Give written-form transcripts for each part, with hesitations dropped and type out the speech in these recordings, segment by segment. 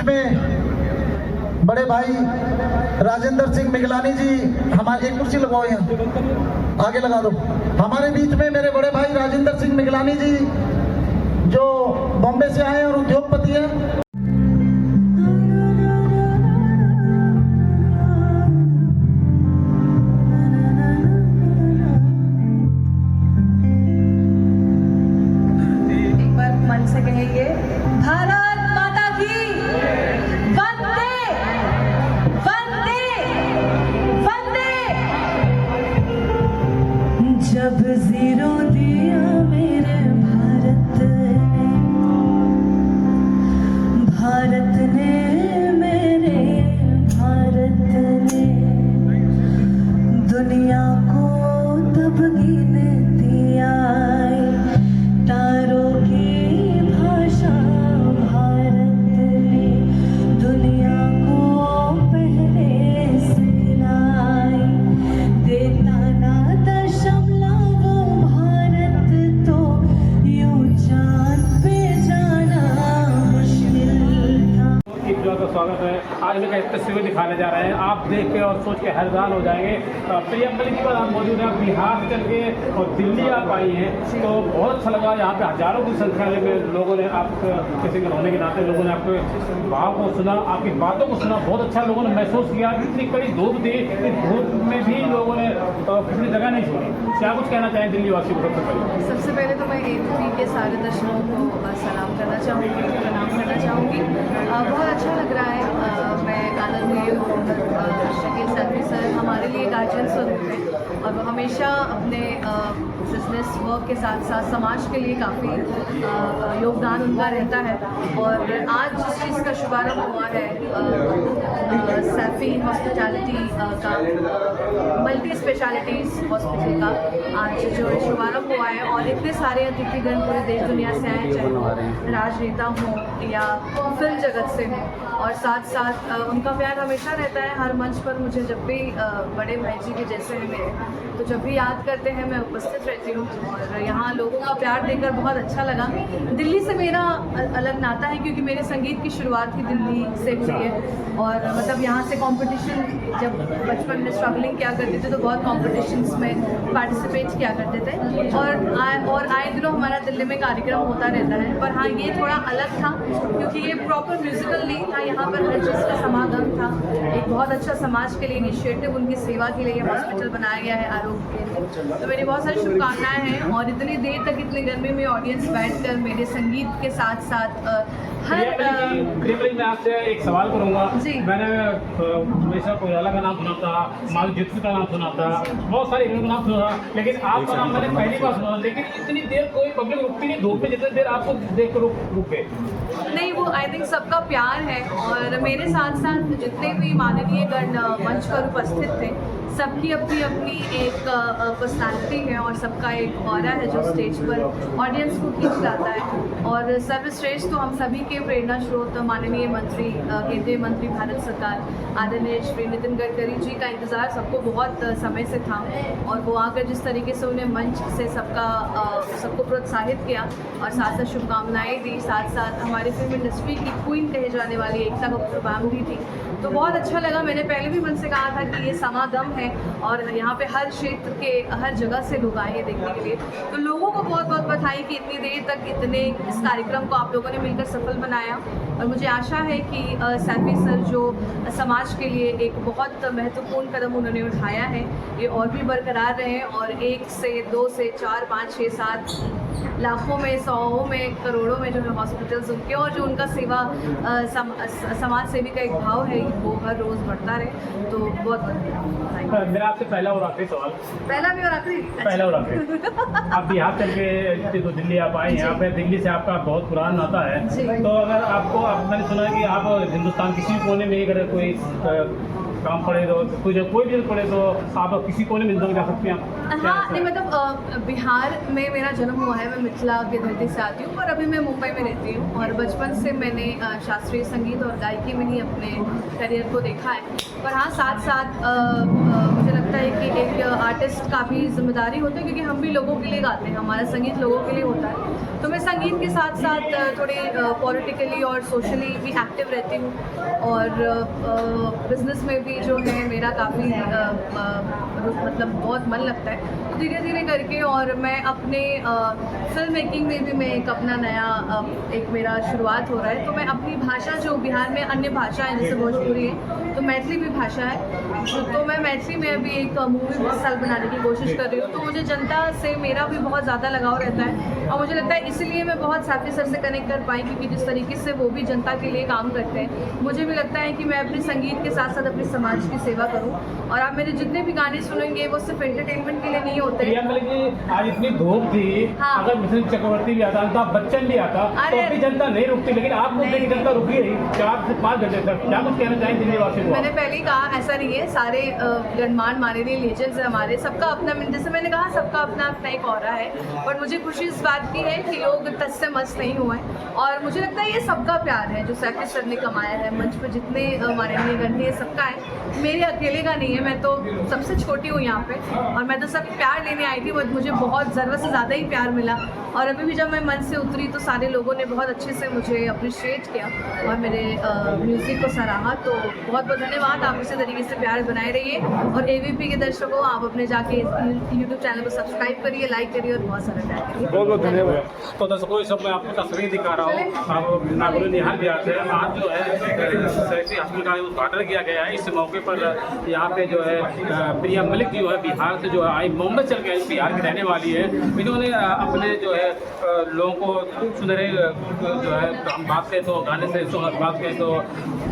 में बड़े भाई राजेंद्र सिंह मिगलानी जी, हमारे एक कुर्सी लगाओ, यहाँ आगे लगा दो। हमारे बीच में मेरे बड़े भाई राजेंद्र सिंह मिगलानी जी जो बॉम्बे से आए और उद्योगपति हैं। जब जीरो दिया मेरे भारत ने मेरे भारत ने दुनिया को तब गिनती आई, तारों की भाषा भारत ने दुनिया को पहले सिखलाई, देता ना स्वागत है। आज मैं एक तस्वीर दिखाने जा रहे हैं, आप देख के और सोच के हैरान हो जाएंगे। प्रियंका जी पर आप मौजूद हैं, बिहार से चल के और दिल्ली आप आई हैं, तो बहुत अच्छा लगा। यहाँ पे हजारों की संख्या में लोगों ने आप किसी के होने के नाते लोगों ने आपके भाव को सुना, आपकी बातों को सुना, बहुत अच्छा लोगों ने महसूस किया। इतनी कड़ी धूप थी, इस धूप में भी लोगों ने किसी जगह नहीं छोड़ी। क्या कुछ कहना चाहें दिल्ली वासियों को? सबसे पहले तो मैं A3 के सारे दर्शकों को सलाम करना चाहूँगी, प्रणाम करना चाहूँगी। बहुत अच्छा लग रहा है। मैं आदरणीय शकील सैफी सर हमारे लिए गार्जियन स्वरूप है और वो हमेशा अपने बिजनेस वर्क के साथ साथ समाज के लिए काफ़ी योगदान उनका रहता है। और आज जिस चीज़ का शुभारंभ हुआ है सैफी हॉस्पिटैलिटी का, मल्टी स्पेशलिटीज़ हॉस्पिटल का आज जो शुभारंभ हुआ है, और इतने सारे अतिथिगण पूरे देश दुनिया से आए, चाहे वो राजनेता हों या फिल्म जगत से हों, और साथ साथ उनका प्यार हमेशा रहता है हर मंच पर। मुझे जब भी बड़े भाई जी के जैसे हैं मेरे, तो जब भी याद करते हैं मैं उपस्थित रहती हूँ, और यहाँ लोगों का प्यार देखकर बहुत अच्छा लगा। दिल्ली से मेरा अलग नाता है क्योंकि मेरे संगीत की शुरुआत ही दिल्ली से हुई है, और मतलब यहाँ से कंपटीशन, जब बचपन में स्ट्रगलिंग किया करते थे तो बहुत कॉम्पिटिशन्स में पार्टिसिपेट किया करते थे, और आए दिनों हमारा दिल्ली में कार्यक्रम होता रहता है। पर हाँ, ये थोड़ा अलग था क्योंकि ये प्रॉपर म्यूजिकल नहीं था, यहाँ पर हर चीज़ का समागम था। एक बहुत अच्छा समाज के लिए इनिशिएटिव, उनकी सेवा के लिए ये हॉस्पिटल बनाया गया है, आरोग्य केंद्र। तो मेरी बहुत सारी शुभकामनाएं हैं। और इतनी देर तक इतनी गर्मी में ऑडियंस बैठकर मेरे संगीत के साथ साथ मैं आपसे एक सवाल करूंगा। मैंने हमेशा कोयला का नाम सुना था, माधुरी दीक्षित का नाम सुना था, बहुत सारे हीरो का नाम सुना था, लेकिन आपका नाम मैंने पहली बार सुना। लेकिन इतनी देर कोई पब्लिक रुकती नहीं धूप में, जितनी देर आपको देख कर रुक गए। नहीं, वो आई थिंक सबका प्यार है। और मेरे साथ साथ जितने भी माननीय गण मंच पर उपस्थित थे, सबकी अपनी अपनी एक पर्सनालिटी है और सबका एक ऑरा है जो स्टेज पर ऑडियंस को खींच लाता है। और सर्वश्रेष्ठ तो हम सभी के प्रेरणा स्रोत माननीय मंत्री, केंद्रीय मंत्री भारत सरकार आदरणीय श्री नितिन गडकरी जी का इंतज़ार सबको बहुत समय से था, और वो आकर जिस तरीके से उन्हें मंच से सबको प्रोत्साहित किया और साथ साथ शुभकामनाएँ दी, साथ साथ हमारी फिल्म इंडस्ट्री की क्वीन कहे जाने वाली एकता कपूर मैम भी थी, तो बहुत अच्छा लगा। मैंने पहले भी मन से कहा था कि ये समागम है और यहाँ पे हर क्षेत्र के हर जगह से लोग आए हैं देखने के लिए, तो लोगों को बहुत बहुत बधाई कि इतनी देर तक इस कार्यक्रम को आप लोगों ने मिलकर सफल बनाया। और मुझे आशा है कि सैफी सर जो समाज के लिए एक बहुत महत्वपूर्ण कदम उन्होंने उठाया है, ये और भी बरकरार रहे, और 1 से 2 से 4 5 6 7 लाखों में, 100 में, करोड़ों में जो है हॉस्पिटल्स उनके, और जो उनका सेवा समाज सेवी का एक भाव है वो हर रोज़ बढ़ता रहे। तो बहुत मेरा आपसे पहला और आखिरी सवाल, पहला भी और आखिरी, पहला और आखिरी आप बिहार चल के तो दिल्ली आप आए, यहाँ पे दिल्ली से आपका बहुत पुराना नाता है, तो अगर आपको मैंने सुना है कि आप हिंदुस्तान किसी भी कोने में अगर कोई काम पड़े तो कोई भी पड़े तो आप किसी कोने में जा सकते हैं? हाँ, नहीं मतलब बिहार में मेरा जन्म हुआ है, मैं मिथिला की धरती से आती हूँ, पर अभी मैं मुंबई में रहती हूँ, और बचपन से मैंने शास्त्रीय संगीत और गायकी में ही अपने करियर को देखा है। पर हाँ, साथ साथ मुझे लगता लगता है कि एक आर्टिस्ट का भी जिम्मेदारी होती है, क्योंकि हम भी लोगों के लिए गाते हैं, हमारा संगीत लोगों के लिए होता है। तो मैं संगीत के साथ साथ थोड़ी पॉलिटिकली और सोशली भी एक्टिव रहती हूँ, और बिज़नेस में भी जो है मेरा काफ़ी मतलब बहुत मन लगता है। तो धीरे धीरे करके, और मैं अपने फिल्म मेकिंग में भी मैं एक अपना नया एक मेरा शुरुआत हो रहा है। तो मैं अपनी भाषा, जो बिहार में अन्य भाषा है जैसे भोजपुरी है, तो मैथिली भी भाषा है, तो मैं मैथिली में अभी एक मूवी इस साल बनाने की कोशिश कर रही हूँ। तो मुझे जनता से मेरा भी बहुत ज़्यादा लगाव रहता है, और मुझे लगता है इसलिए मैं बहुत सैफी सर से कनेक्ट कर पाई, क्योंकि जिस तरीके से वो भी जनता के लिए काम करते हैं, मुझे भी लगता है कि मैं अपने संगीत के साथ साथ अपने समाज की सेवा करूँ। और आप मेरे जितने भी गाने सुनेंगे वो सिर्फ एंटरटेनमेंट के लिए नहीं होते हैं। आज इतनी धूप थी, हाँ। अगर मिथुन चक्रवर्ती भी आता, अमिताभ बच्चन भी आता, तो अभी जनता नहीं रुकती, लेकिन आप बोलते कि जनता रुकी रही 4 से 5 घंटे तक। क्या कुछ कहना चाहेंगे दिल्ली वासी को? मैंने पहले ही कहा, ऐसा नहीं है, सारे गणमान्य माननीय लेजेंड्स हैं हमारे, सबका अपना, जैसे मैंने कहा, सबका अपना अपना एक ऑरा है। बट मुझे खुशी इस बात की है कि लोग टच से मस्त नहीं हुए हैं, और मुझे लगता है ये सबका प्यार है जो सैफी सर ने कमाया है। मंच पर जितने माननीय गण थे, सबका है, मेरे अकेले का नहीं है। मैं तो सबसे छोटी हूँ यहाँ पे, और मैं तो सब प्यार लेने आई थी, बट मुझे बहुत ज़रूरत से ज़्यादा ही प्यार मिला। और अभी भी जब मैं मंच से उतरी तो सारे लोगों ने बहुत अच्छे से मुझे अप्रिशिएट किया और मेरे म्यूज़िक को सराहा। तो बहुत बहुत धन्यवाद। आप इसी तरीके से प्यार बनाए रहिए, और AVP के दर्शकों, आप अपने जाके यूट्यूब चैनल को सब्सक्राइब करिए, लाइक करिए, और बहुत सारा प्यार करिए। बहुत बहुत धन्यवाद। तो दर्शकों, इस सब मैं आपको तस्वीर दिखा रहा हूँ। आप नागौर निहाल बिहार से आज जो है सैफी हॉस्पिटल का उद्घाटन किया गया है। इस मौके पर यहाँ पे जो है प्रिया मलिक जो है बिहार से जो है आई, मुंबई चल के आई, बिहार की रहने वाली है। इन्होंने अपने जो है लोगों को सुनहरे जो है, हम बात करें तो गाने से बात करें तो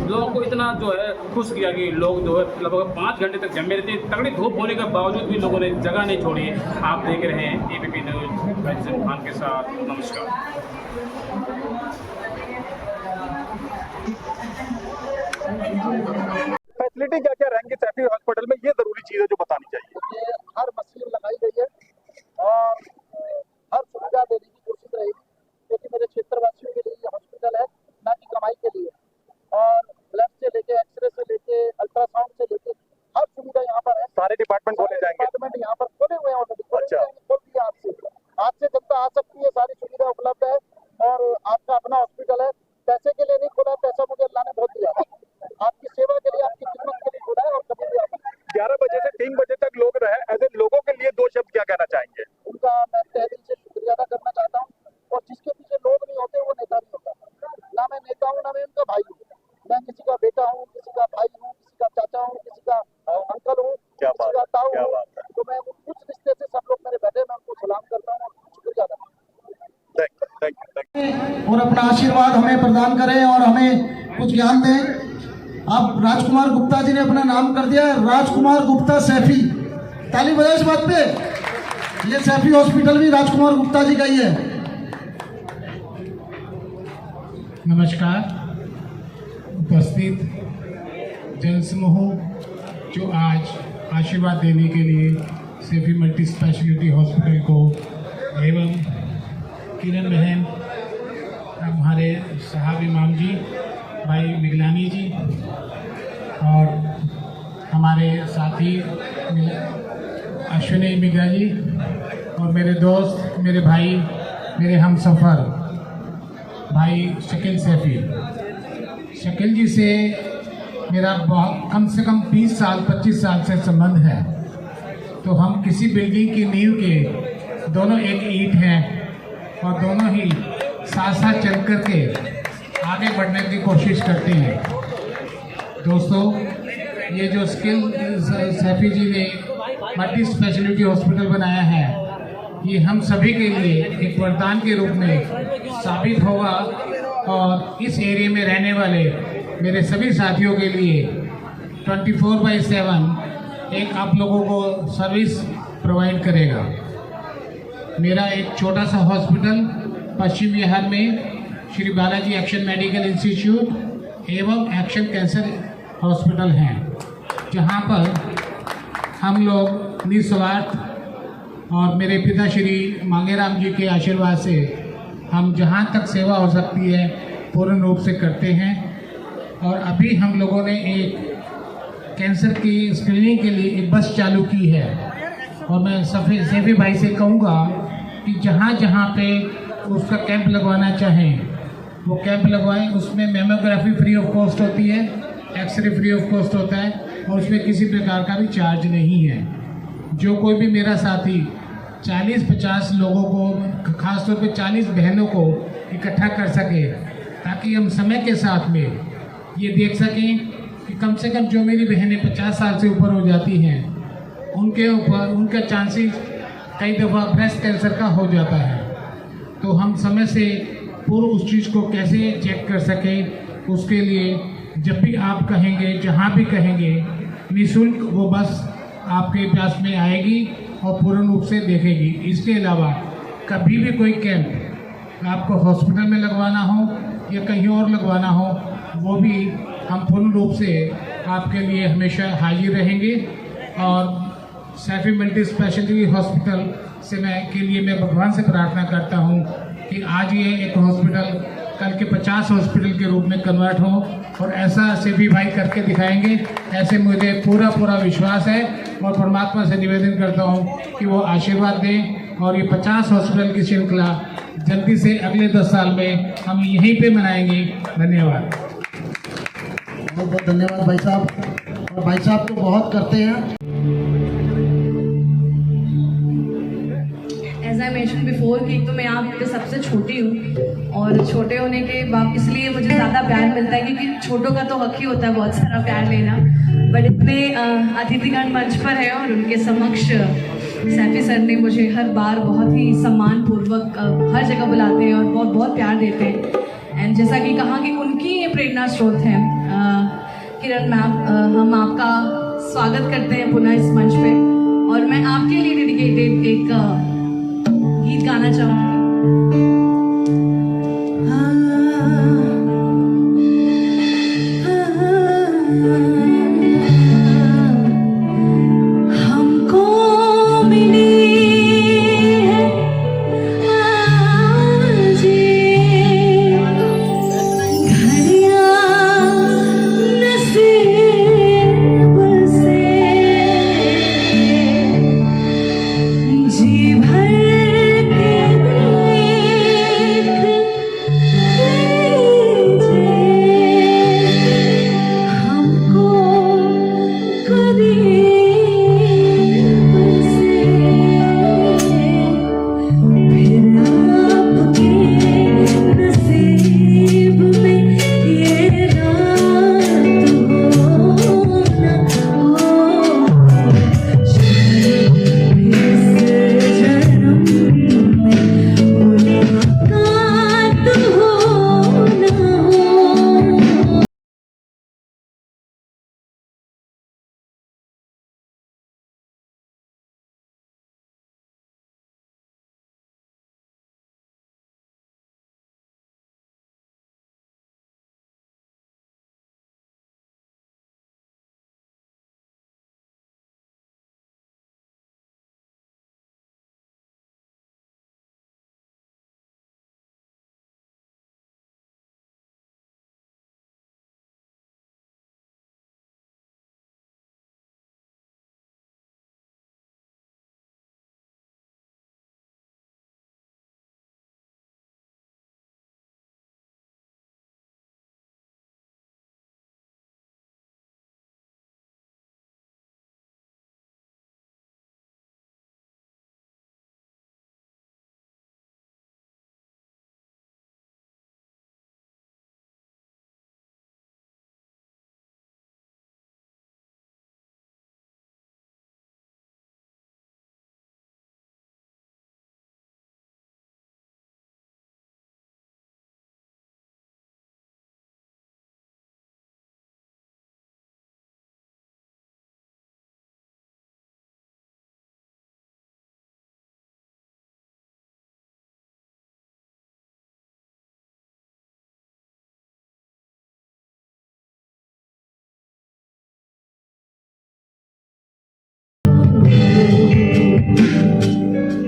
लोगों को इतना जो है खुश किया कि लोग जो है लगभग 5 घंटे तक जमे रहते। तगड़ी धूप होने के बावजूद भी लोगों ने जगह नहीं छोड़ी। आप देख रहे हैं ABP न्यूज़ राजेंद्र खान के साथ। नमस्कार। फैसिलिटी क्या क्या रहेंगी सैफी हॉस्पिटल में, ये जरूरी चीज है जो बतानी चाहिए। हर मशीन लगाई गई है और हर सुविधा देने की कोशिश रहेगी, क्योंकि मेरे क्षेत्रवासियों के लिए ये हॉस्पिटल है, ना कि कमाई के लिए। और ब्लड से लेके, एक्सरे से लेके, अल्ट्रासाउंड से लेके हर सुविधा यहाँ पर है। सारे डिपार्टमेंट खोले जाएंगे। डिपार्टमेंट यहाँ पर खोले हुए हैं ऑलरेडी। अच्छा। खोल दिया आज से जनता आ सकती है, सारी सुविधा उपलब्ध है, और आपका अपना हॉस्पिटल है। पैसे के लिए नहीं खोला, पैसा मुझे अल्लाह ने बहुत दिया है, आपकी सेवा के लिए, आपकी खिदमत के लिए खोला है। और कभी भी आप 11 बजे से 3 बजे तक लोग रहे, ऐसे लोगों के लिए 2 शब्द क्या कहना चाहेंगे? उनका मैं तहे दिल से शुक्रिया अदा करना चाहता हूँ। और जिसके पीछे लोग नहीं होते वो नेता नहीं होता। ना मैं नेता हूँ, ना मैं उनका भाई हूँ। मैं किसी का बेटा हूँ, किसी का भाई हूँ, किसी का चाचा हूँ, किसी का अंकल हूँ, किसी का ताऊ हूँ। तो मैं उस रिश्ते से सब लोग मेरे बैठे, मैं उनको सलाम करता हूँ और शुक्रिया अदा करता हूँ। और अपना आशीर्वाद हमें प्रदान करें और हमें कुछ ज्ञान दें। अब राजकुमार गुप्ता जी ने अपना नाम कर दिया है, राजकुमार गुप्ता सैफी। ताली बजाए इस बात पे। ये सैफी हॉस्पिटल भी राजकुमार गुप्ता जी का ही है। नमस्कार। उपस्थित जनसमूह जो आज आशीर्वाद देने के लिए सैफी मल्टी स्पेशलिटी हॉस्पिटल को एवं किरण बहन, हमारे साहब इमाम जी, भाई मिगलानी जी, और हमारे साथी अश्विनी मिगला जी, और मेरे दोस्त, मेरे भाई, मेरे हमसफ़र भाई शकील सैफी। शकील जी से मेरा बहुत कम से कम 20 साल 25 साल से संबंध है। तो हम किसी बिल्डिंग की नींव के दोनों एक ईंट हैं, और दोनों ही साथ साथ चल कर के आगे बढ़ने की कोशिश करते हैं। दोस्तों, ये जो स्किल सैफी जी ने मल्टी स्पेशलिटी हॉस्पिटल बनाया है, ये हम सभी के लिए एक वरदान के रूप में साबित होगा, और इस एरिया में रहने वाले मेरे सभी साथियों के लिए 24/7 एक आप लोगों को सर्विस प्रोवाइड करेगा। मेरा एक छोटा सा हॉस्पिटल पश्चिम बिहार में Shri Balaji action medical institute एवं एक्शन कैंसर हॉस्पिटल हैं, जहां पर हम लोग निस्वार्थ और मेरे पिता श्री मांगेराम जी के आशीर्वाद से हम जहां तक सेवा हो सकती है पूर्ण रूप से करते हैं। और अभी हम लोगों ने एक कैंसर की स्क्रीनिंग के लिए एक बस चालू की है। और मैं सैफी भाई से कहूँगा कि जहाँ जहाँ पे उसका कैंप लगवाना चाहें वो कैंप लगवाएं। उसमें मेमोग्राफी फ्री ऑफ कॉस्ट होती है, एक्सरे फ्री ऑफ कॉस्ट होता है और उसमें किसी प्रकार का भी चार्ज नहीं है। जो कोई भी मेरा साथी 40-50 लोगों को, खासतौर पे 40 बहनों को इकट्ठा कर सके ताकि हम समय के साथ में ये देख सकें कि कम से कम जो मेरी बहनें 50 साल से ऊपर हो जाती हैं उनके ऊपर उनका चांसेस कई दफ़ा ब्रेस्ट कैंसर का हो जाता है। तो हम समय से पूर्व उस चीज़ को कैसे चेक कर सकें, उसके लिए जब भी आप कहेंगे, जहाँ भी कहेंगे, निःशुल्क वो बस आपके पास में आएगी और पूर्ण रूप से देखेगी। इसके अलावा कभी भी कोई कैंप आपको हॉस्पिटल में लगवाना हो या कहीं और लगवाना हो, वो भी हम पूर्ण रूप से आपके लिए हमेशा हाजिर रहेंगे। और सैफी मल्टी स्पेशलिटी हॉस्पिटल से के लिए मैं भगवान से प्रार्थना करता हूँ कि आज ये एक हॉस्पिटल कल के 50 हॉस्पिटल के रूप में कन्वर्ट हो और ऐसा सैफी भाई करके दिखाएंगे, ऐसे मुझे पूरा विश्वास है। और परमात्मा से निवेदन करता हूँ कि वो आशीर्वाद दें और ये 50 हॉस्पिटल की श्रृंखला जल्दी से अगले 10 साल में हम यहीं पे मनाएंगे। धन्यवाद। बहुत बहुत धन्यवाद भाई साहब। और भाई साहब तो बहुत करते हैं। एज आई मेंशन बिफोर कि तो मैं यहाँ पे सबसे छोटी हूँ और छोटे होने के बाद इसलिए मुझे ज़्यादा प्यार मिलता है क्योंकि छोटों का तो हक ही होता है बहुत सारा प्यार लेना। बट इतने अतिथिगण मंच पर है और उनके समक्ष सैफी सर ने मुझे हर बार बहुत ही सम्मानपूर्वक हर जगह बुलाते हैं और बहुत बहुत प्यार देते हैं। एंड जैसा कि कहा कि उनकी ये प्रेरणा स्रोत है। किरण मैम, हम आपका स्वागत करते हैं पुनः इस मंच पे और मैं आपके लिए डेडिकेटेड एक गीत गाना चाहूँगी। जी भर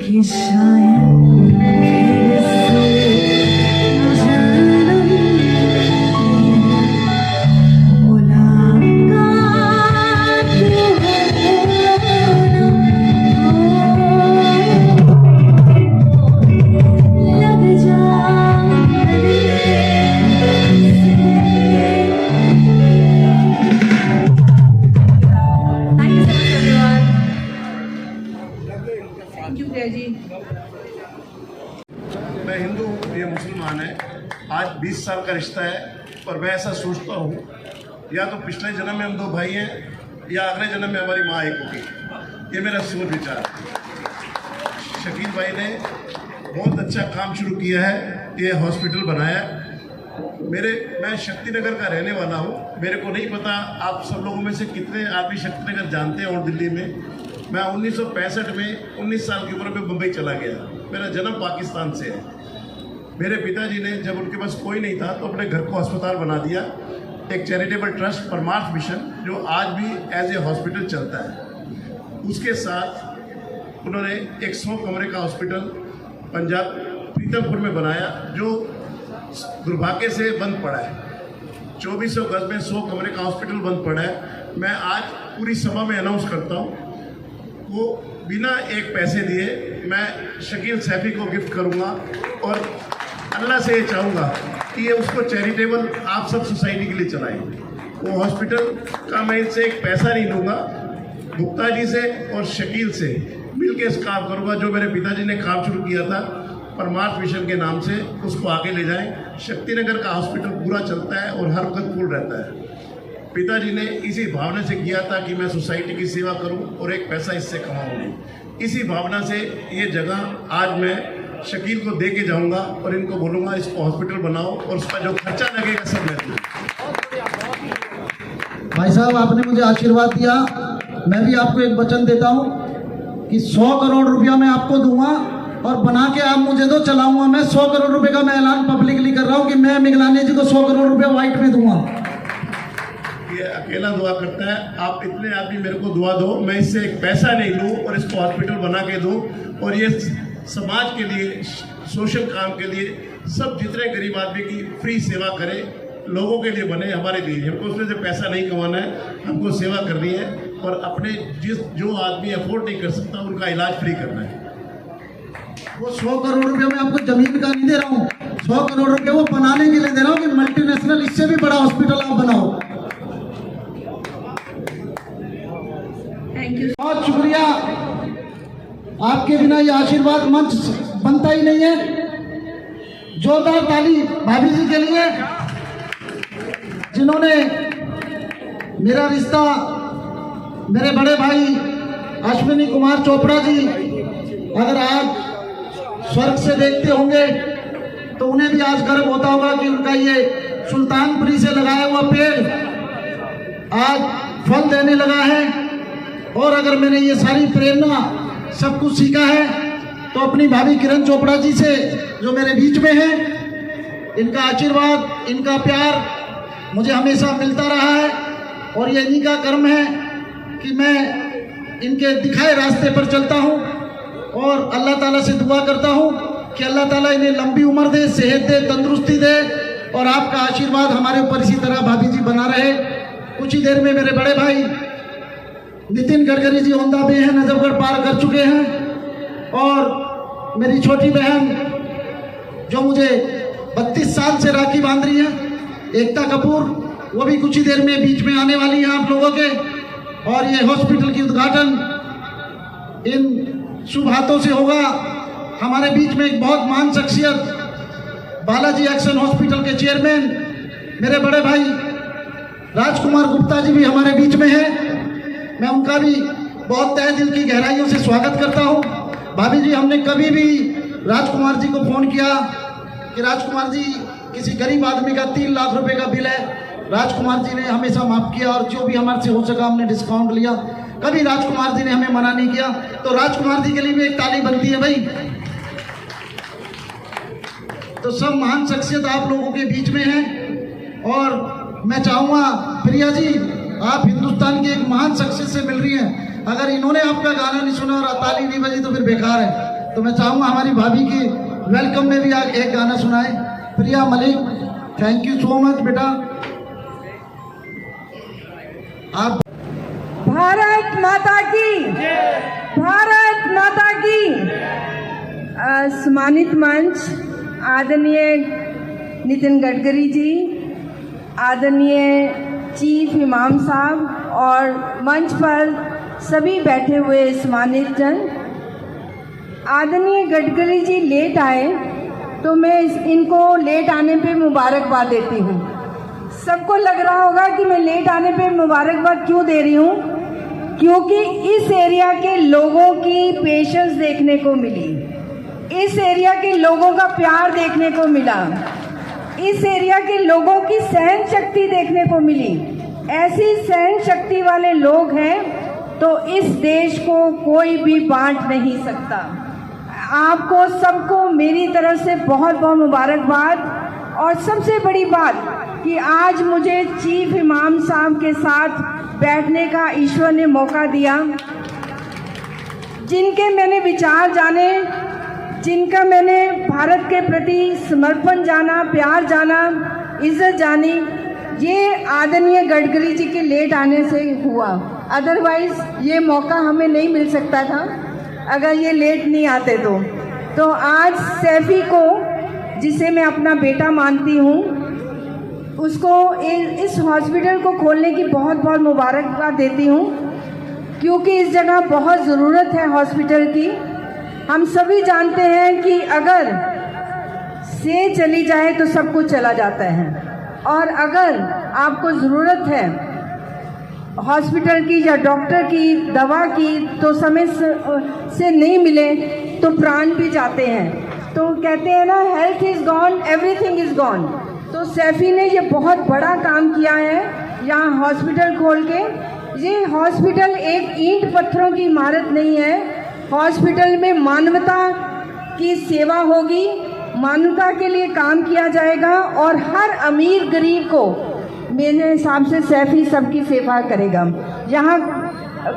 कि शायद मुलाकात शुक्रिया जी। मैं हिंदू हूँ, ये मुसलमान है। आज 20 साल का रिश्ता है, पर मैं ऐसा सोचता हूँ या तो पिछले जन्म में हम दो भाई हैं या अगले जन्म में हमारी माँ एक होगी। ये मेरा सोच विचार है। शकील भाई ने बहुत अच्छा काम शुरू किया है, ये हॉस्पिटल बनाया। मैं शक्ति नगर का रहने वाला हूँ। मेरे को नहीं पता आप सब लोगों में से कितने आदमी शक्ति नगर जानते हैं। और दिल्ली में मैं 1965 में 19 साल की उम्र में मुंबई चला गया। मेरा जन्म पाकिस्तान से है। मेरे पिताजी ने जब उनके पास कोई नहीं था तो अपने घर को अस्पताल बना दिया, एक चैरिटेबल ट्रस्ट परमार्थ मिशन, जो आज भी एज ए हॉस्पिटल चलता है। उसके साथ उन्होंने एक 100 कमरे का हॉस्पिटल पंजाब प्रीतमपुर में बनाया, जो दुर्भाग्य से बंद पड़ा है। 2400 गज में 100 कमरे का हॉस्पिटल बंद पड़ा है। मैं आज पूरी सभा में अनाउंस करता हूँ, वो बिना एक पैसे दिए मैं शकील सैफी को गिफ्ट करूँगा और अल्लाह से ये चाहूँगा कि ये उसको चैरिटेबल आप सब सोसाइटी के लिए चलाएं। वो हॉस्पिटल का मैं इनसे एक पैसा नहीं लूँगा, गुप्ता जी से और शकील से मिल के इस काम करूँगा। जो मेरे पिताजी ने काम शुरू किया था परमार्थ मिशन के नाम से, उसको आगे ले जाएं। शक्ति नगर का हॉस्पिटल पूरा चलता है और हर वक्त फुल रहता है। पिताजी ने इसी भावना से किया था कि मैं सोसाइटी की सेवा करूं और एक पैसा इससे कमाऊंगी। इसी भावना से ये जगह आज मैं शकील को दे के जाऊँगा और इनको बोलूँगा इसको हॉस्पिटल बनाओ और उसका जो खर्चा लगेगा सब मैं दूँगा। भाई साहब, आपने मुझे आशीर्वाद दिया, मैं भी आपको एक वचन देता हूँ कि 100 करोड़ रुपया मैं आपको दूंगा और बना के आप मुझे दो, चलाऊंगा मैं। 100 करोड़ रुपए का मैं ऐलान पब्लिकली कर रहा हूँ कि मैं मिगलानी जी को 100 करोड़ रुपया वाइट में दूंगा। ये अकेला दुआ करता है, आप इतने आदमी मेरे को दुआ दो, मैं इससे एक पैसा नहीं लूँ और इसको हॉस्पिटल बना के दूँ और ये समाज के लिए, सोशल काम के लिए, सब जितने गरीब आदमी की फ्री सेवा करे, लोगों के लिए बने, हमारे लिए। हमको उसमें से पैसा नहीं कमाना है, हमको सेवा करनी है और अपने जो आदमी अफोर्ड नहीं कर सकता उनका इलाज फ्री करना है। वो 100 करोड़ रुपया मैं आपको जमीन का नहीं दे रहा हूँ, 100 करोड़ रुपया वो बनाने के लिए दे रहा हूँ कि मल्टीनेशनल इससे भी बड़ा हॉस्पिटल आप बनाओ। Thank you. बहुत शुक्रिया, आपके बिना ये आशीर्वाद मंच बनता ही नहीं है। जोरदार ताली भाभी जी के लिए, जिन्होंने मेरा रिश्ता, मेरे बड़े भाई अश्विनी कुमार चोपड़ा जी अगर आज स्वर्ग से देखते होंगे तो उन्हें भी आज गर्व होता होगा कि उनका ये सुल्तानपुरी से लगाया हुआ पेड़ आज फल देने लगा है। और अगर मैंने ये सारी प्रेरणा सब कुछ सीखा है तो अपनी भाभी किरण चोपड़ा जी से, जो मेरे बीच में है, इनका आशीर्वाद, इनका प्यार मुझे हमेशा मिलता रहा है और ये इन्हीं का कर्म है कि मैं इनके दिखाए रास्ते पर चलता हूँ और अल्लाह ताला से दुआ करता हूँ कि अल्लाह ताला इन्हें लंबी उम्र दे, सेहत दे, तंदुरुस्ती दे और आपका आशीर्वाद हमारे ऊपर इसी तरह भाभी जी बना रहे। कुछ ही देर में मेरे बड़े भाई नितिन गडकरी जी ओंदा में हैं, नजफगढ़ पार कर चुके हैं और मेरी छोटी बहन जो मुझे 32 साल से राखी बांध रही है, एकता कपूर, वो भी कुछ ही देर में बीच में आने वाली है आप लोगों के। और ये हॉस्पिटल की उद्घाटन इन शुभ हाथों से होगा। हमारे बीच में एक बहुत महान शख्सियत, बालाजी एक्शन हॉस्पिटल के चेयरमैन मेरे बड़े भाई राजकुमार गुप्ता जी भी हमारे बीच में हैं। मैं उनका भी बहुत तहे दिल की गहराइयों से स्वागत करता हूं। भाभी जी, हमने कभी भी राजकुमार जी को फ़ोन किया कि राजकुमार जी किसी गरीब आदमी का 3 लाख रुपए का बिल है, राजकुमार जी ने हमेशा माफ़ किया और जो भी हमारे से हो सका हमने डिस्काउंट लिया। कभी राजकुमार जी ने हमें मना नहीं किया। तो राजकुमार जी के लिए भी एक ताली बनती है भाई। तो सब महान शख्सियत आप लोगों के बीच में है और मैं चाहूँगा प्रिया जी, आप हिंदुस्तान की एक महान शख्सियत से मिल रही हैं, अगर इन्होंने आपका गाना नहीं सुना और ताली नहीं बजी तो फिर बेकार है। तो मैं चाहूँगा हमारी भाभी की वेलकम में भी एक गाना सुनाए। Priya Malik, thank you so much बेटा। आप भारत माता की, भारत माता की। सम्मानित मंच, आदरणीय नितिन गडकरी जी, आदरणीय चीफ इमाम साहब और मंच पर सभी बैठे हुए सम्मानित जन, आदरणीय गडकरी जी लेट आए तो मैं इनको लेट आने पे मुबारकबाद देती हूँ। सबको लग रहा होगा कि मैं लेट आने पे मुबारकबाद क्यों दे रही हूँ, क्योंकि इस एरिया के लोगों की पेशेंस देखने को मिली, इस एरिया के लोगों का प्यार देखने को मिला, इस एरिया के लोगों की सहन शक्ति देखने को मिली। ऐसी सहन शक्ति वाले लोग हैं तो इस देश को कोई भी बांट नहीं सकता। आपको सबको मेरी तरफ से बहुत बहुत मुबारकबाद। और सबसे बड़ी बात कि आज मुझे चीफ इमाम साहब के साथ बैठने का ईश्वर ने मौका दिया, जिनके मैंने विचार जाने, जिनका मैंने भारत के प्रति समर्पण जाना, प्यार जाना, इज्जत जानी, ये आदरणीय गडकरी जी के लेट आने से हुआ। अदरवाइज ये मौका हमें नहीं मिल सकता था अगर ये लेट नहीं आते तो आज सैफी को, जिसे मैं अपना बेटा मानती हूँ, उसको इस हॉस्पिटल को खोलने की बहुत बहुत मुबारकबाद देती हूँ, क्योंकि इस जगह बहुत ज़रूरत है हॉस्पिटल की। हम सभी जानते हैं कि अगर से चली जाए तो सब कुछ चला जाता है, और अगर आपको ज़रूरत है हॉस्पिटल की या डॉक्टर की, दवा की, तो समय से नहीं मिले तो प्राण भी जाते हैं। तो कहते हैं ना, health is gone, everything is gone. तो सैफी ने ये बहुत बड़ा काम किया है यहाँ हॉस्पिटल खोल के। ये हॉस्पिटल एक ईंट पत्थरों की इमारत नहीं है, हॉस्पिटल में मानवता की सेवा होगी, मानवता के लिए काम किया जाएगा, और हर अमीर गरीब को मेरे हिसाब से सैफी सबकी सेवा करेगा। यहाँ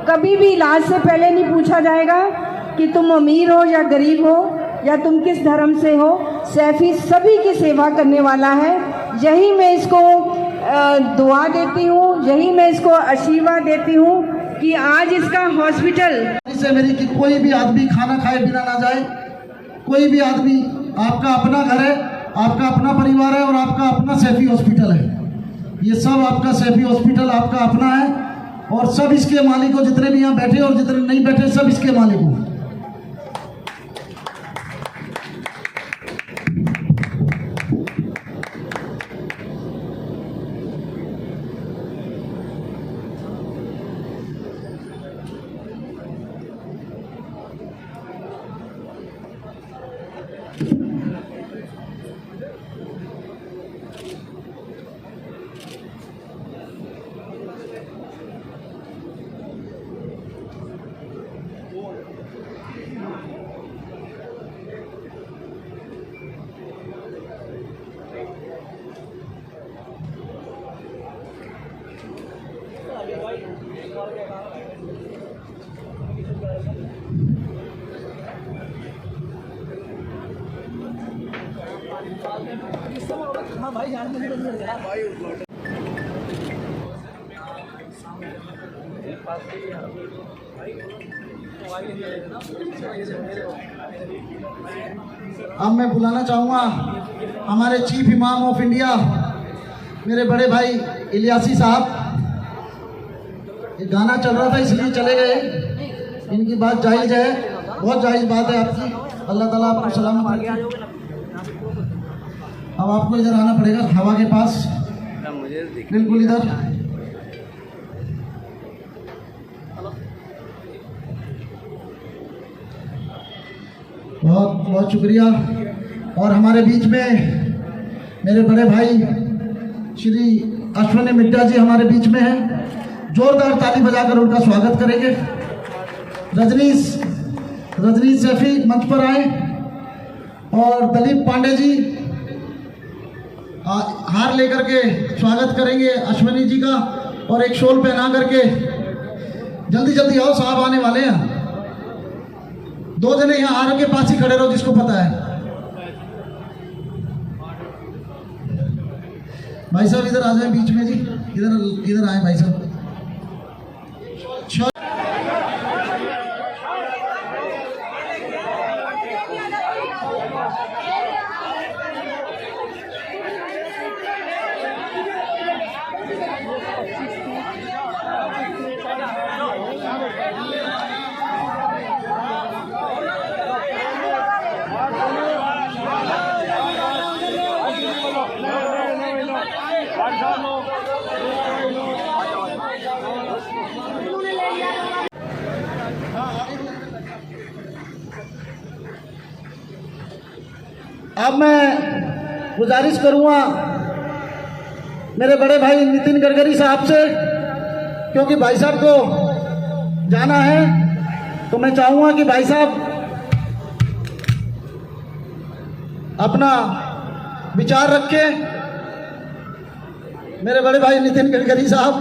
कभी भी इलाज से पहले नहीं पूछा जाएगा कि तुम अमीर हो या गरीब हो या तुम किस धर्म से हो। सैफी सभी की सेवा करने वाला है। यही मैं इसको दुआ देती हूँ, यही मैं इसको आशीर्वाद देती हूँ कि आज इसका हॉस्पिटल से मेरी कि कोई भी आदमी खाना खाए बिना ना जाए। कोई भी आदमी, आपका अपना घर है, आपका अपना परिवार है और आपका अपना सैफी हॉस्पिटल है। ये सब आपका सैफी हॉस्पिटल आपका अपना है, और सब इसके मालिक हो, जितने भी यहाँ बैठे और जितने नहीं बैठे सब इसके मालिक हो। अब मैं बुलाना चाहूँगा हमारे चीफ इमाम ऑफ इंडिया, मेरे बड़े भाई इलियासी साहब। ये गाना चल रहा था इसलिए चले गए, इनकी बात जायज़ है, बहुत जायज़ बात है आपकी। अल्लाह ताला आपको सलामत रखे। अब आपको इधर आना पड़ेगा, हवा के पास, बिल्कुल इधर। बहुत बहुत शुक्रिया। और हमारे बीच में मेरे बड़े भाई श्री अश्विनी मिड्डा जी हमारे बीच में हैं। जोरदार ताली बजाकर उनका स्वागत करेंगे। रजनीश सैफी मंच पर आए, और दलीप पांडे जी हार लेकर के स्वागत करेंगे अश्विनी जी का, और एक शॉल पहना करके। जल्दी जल्दी आओ, साहब आने वाले हैं। दो जने यहाँ आर के पास ही खड़े रहो जिसको पता है। भाई साहब इधर आ जाए बीच में जी, इधर आए भाई साहब। अब मैं गुजारिश करूँगा मेरे बड़े भाई नितिन गडकरी साहब से, क्योंकि भाई साहब को जाना है, तो मैं चाहूँगा कि भाई साहब अपना विचार रखें। मेरे बड़े भाई नितिन गडकरी साहब।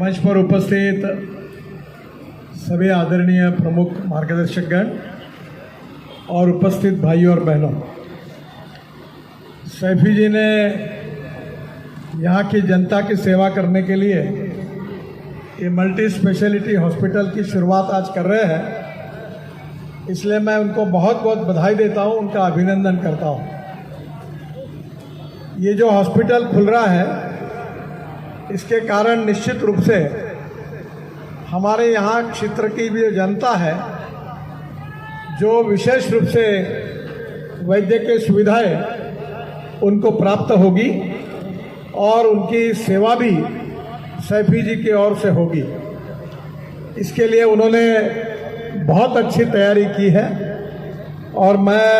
मंच पर उपस्थित सभी आदरणीय प्रमुख मार्गदर्शकगण और उपस्थित भाइयों और बहनों, सैफी जी ने यहाँ की जनता की सेवा करने के लिए ये मल्टी स्पेशलिटी हॉस्पिटल की शुरुआत आज कर रहे हैं, इसलिए मैं उनको बहुत बहुत बधाई देता हूँ, उनका अभिनंदन करता हूँ। ये जो हॉस्पिटल खुल रहा है, इसके कारण निश्चित रूप से हमारे यहाँ क्षेत्र की भी जनता है, जो विशेष रूप से वैद्यकीय सुविधाएं उनको प्राप्त होगी और उनकी सेवा भी सैफी जी की ओर से होगी। इसके लिए उन्होंने बहुत अच्छी तैयारी की है और मैं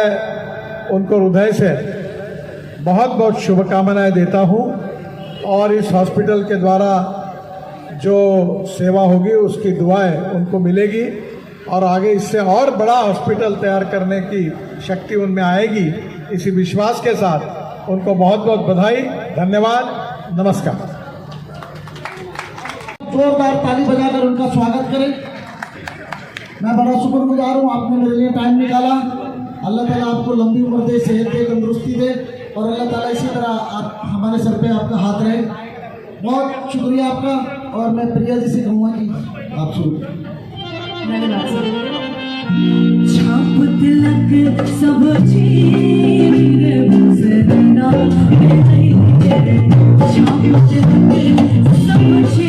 उनको हृदय से बहुत बहुत शुभकामनाएं देता हूं। और इस हॉस्पिटल के द्वारा जो सेवा होगी उसकी दुआएं उनको मिलेगी और आगे इससे और बड़ा हॉस्पिटल तैयार करने की शक्ति उनमें आएगी। इसी विश्वास के साथ उनको बहुत बहुत बधाई, धन्यवाद, नमस्कार। जोरदार ताली बजाकर उनका स्वागत करें। मैं बड़ा शुक्रगुजार हूँ, आपने मेरे लिए टाइम निकाला। अल्लाह ताला आपको लंबी उम्र दे, सेहत दे, तंदुरुस्ती दे और अल्लाह ताला इसी तरह आप हमारे सर पे आपका हाथ रहे। बहुत शुक्रिया आपका। और मैं प्रिया जी से कहूँगा कि आप शुरू करें। छाप तिलक सब चीर गुजरना, छाप तिलक सब चीर